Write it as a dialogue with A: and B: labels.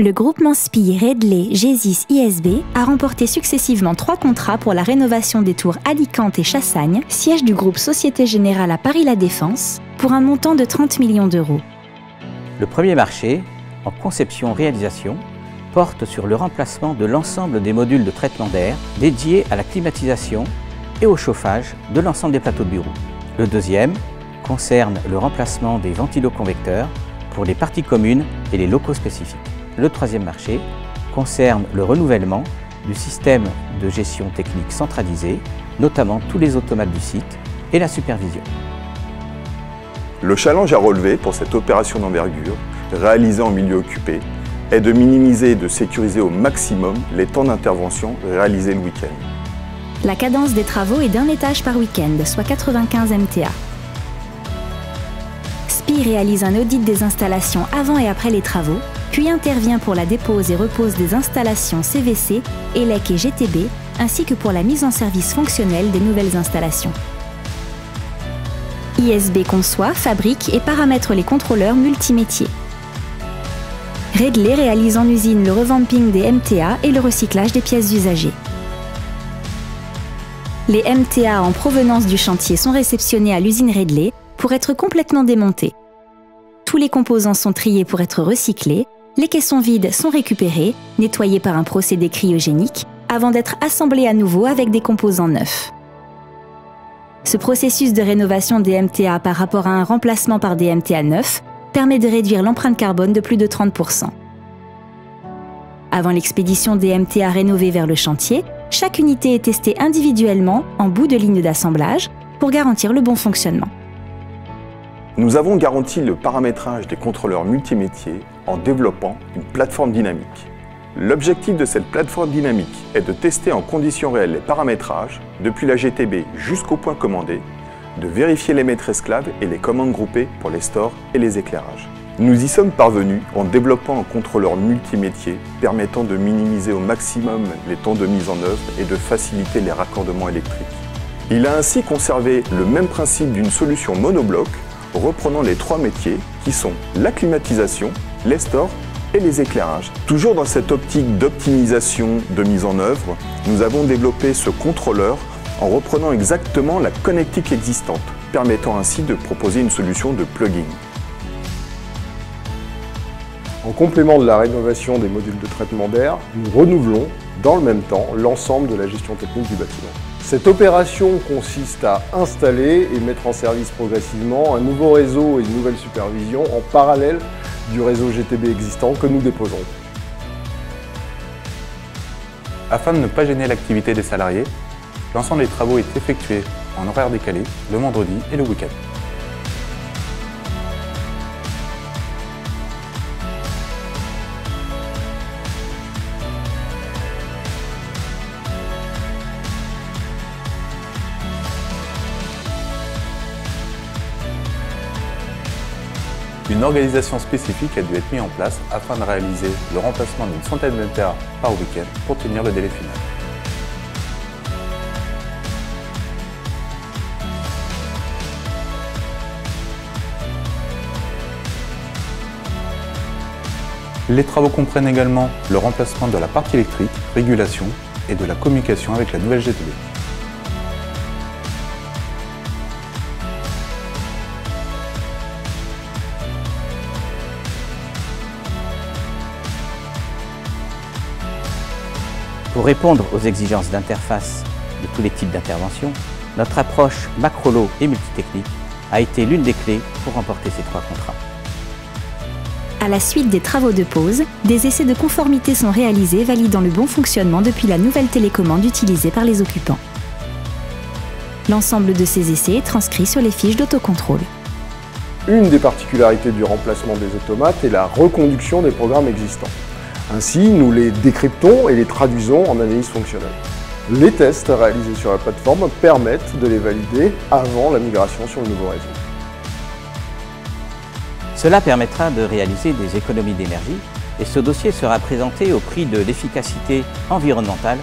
A: Le groupement SPIE, Redley, Gesis, ISB a remporté successivement 3 contrats pour la rénovation des tours Alicante et Chassagne, siège du groupe Société Générale à Paris La Défense, pour un montant de 30 millions d'euros.
B: Le premier marché, en conception-réalisation, porte sur le remplacement de l'ensemble des modules de traitement d'air dédiés à la climatisation et au chauffage de l'ensemble des plateaux de bureau. Le deuxième concerne le remplacement des ventiloconvecteurs pour les parties communes et les locaux spécifiques. Le troisième marché concerne le renouvellement du système de gestion technique centralisé, notamment tous les automates du site et la supervision.
C: Le challenge à relever pour cette opération d'envergure, réalisée en milieu occupé, est de minimiser et de sécuriser au maximum les temps d'intervention réalisés le week-end.
A: La cadence des travaux est d'1 étage par week-end, soit 95 MTA. SPIE réalise un audit des installations avant et après les travaux, puis intervient pour la dépose et repose des installations CVC, ELEC et GTB, ainsi que pour la mise en service fonctionnelle des nouvelles installations. ISB conçoit, fabrique et paramètre les contrôleurs multimétiers. Redley réalise en usine le revamping des MTA et le recyclage des pièces usagées. Les MTA en provenance du chantier sont réceptionnés à l'usine Redley pour être complètement démontés. Tous les composants sont triés pour être recyclés, les caissons vides sont récupérés, nettoyés par un procédé cryogénique, avant d'être assemblés à nouveau avec des composants neufs. Ce processus de rénovation des MTA par rapport à un remplacement par des MTA neufs permet de réduire l'empreinte carbone de plus de 30%. Avant l'expédition des MTA rénovés vers le chantier, chaque unité est testée individuellement en bout de ligne d'assemblage pour garantir le bon fonctionnement.
C: Nous avons garanti le paramétrage des contrôleurs multimétiers en développant une plateforme dynamique. L'objectif de cette plateforme dynamique est de tester en conditions réelles les paramétrages, depuis la GTB jusqu'au point commandé, de vérifier les maîtresses claves et les commandes groupées pour les stores et les éclairages. Nous y sommes parvenus en développant un contrôleur multimétier permettant de minimiser au maximum les temps de mise en œuvre et de faciliter les raccordements électriques. Il a ainsi conservé le même principe d'une solution monobloc, reprenant les 3 métiers qui sont la climatisation, les stores et les éclairages. Toujours dans cette optique d'optimisation de mise en œuvre, nous avons développé ce contrôleur en reprenant exactement la connectique existante, permettant ainsi de proposer une solution de plugin.
D: En complément de la rénovation des modules de traitement d'air, nous renouvelons dans le même temps l'ensemble de la gestion technique du bâtiment. Cette opération consiste à installer et mettre en service progressivement un nouveau réseau et une nouvelle supervision en parallèle du réseau GTB existant que nous déposons.
E: Afin de ne pas gêner l'activité des salariés, l'ensemble des travaux est effectué en horaire décalé le vendredi et le week-end. Une organisation spécifique a dû être mise en place afin de réaliser le remplacement d'une centaine d'MTA par week-end pour tenir le délai final. Les travaux comprennent également le remplacement de la partie électrique, régulation et de la communication avec la nouvelle GTB.
B: Pour répondre aux exigences d'interface de tous les types d'interventions, notre approche macrolo et multitechnique a été l'une des clés pour remporter ces 3 contrats.
A: À la suite des travaux de pose, des essais de conformité sont réalisés validant le bon fonctionnement depuis la nouvelle télécommande utilisée par les occupants. L'ensemble de ces essais est transcrit sur les fiches d'autocontrôle.
D: Une des particularités du remplacement des automates est la reconduction des programmes existants. Ainsi, nous les décryptons et les traduisons en analyse fonctionnelle. Les tests réalisés sur la plateforme permettent de les valider avant la migration sur le nouveau réseau.
B: Cela permettra de réaliser des économies d'énergie et ce dossier sera présenté au prix de l'efficacité environnementale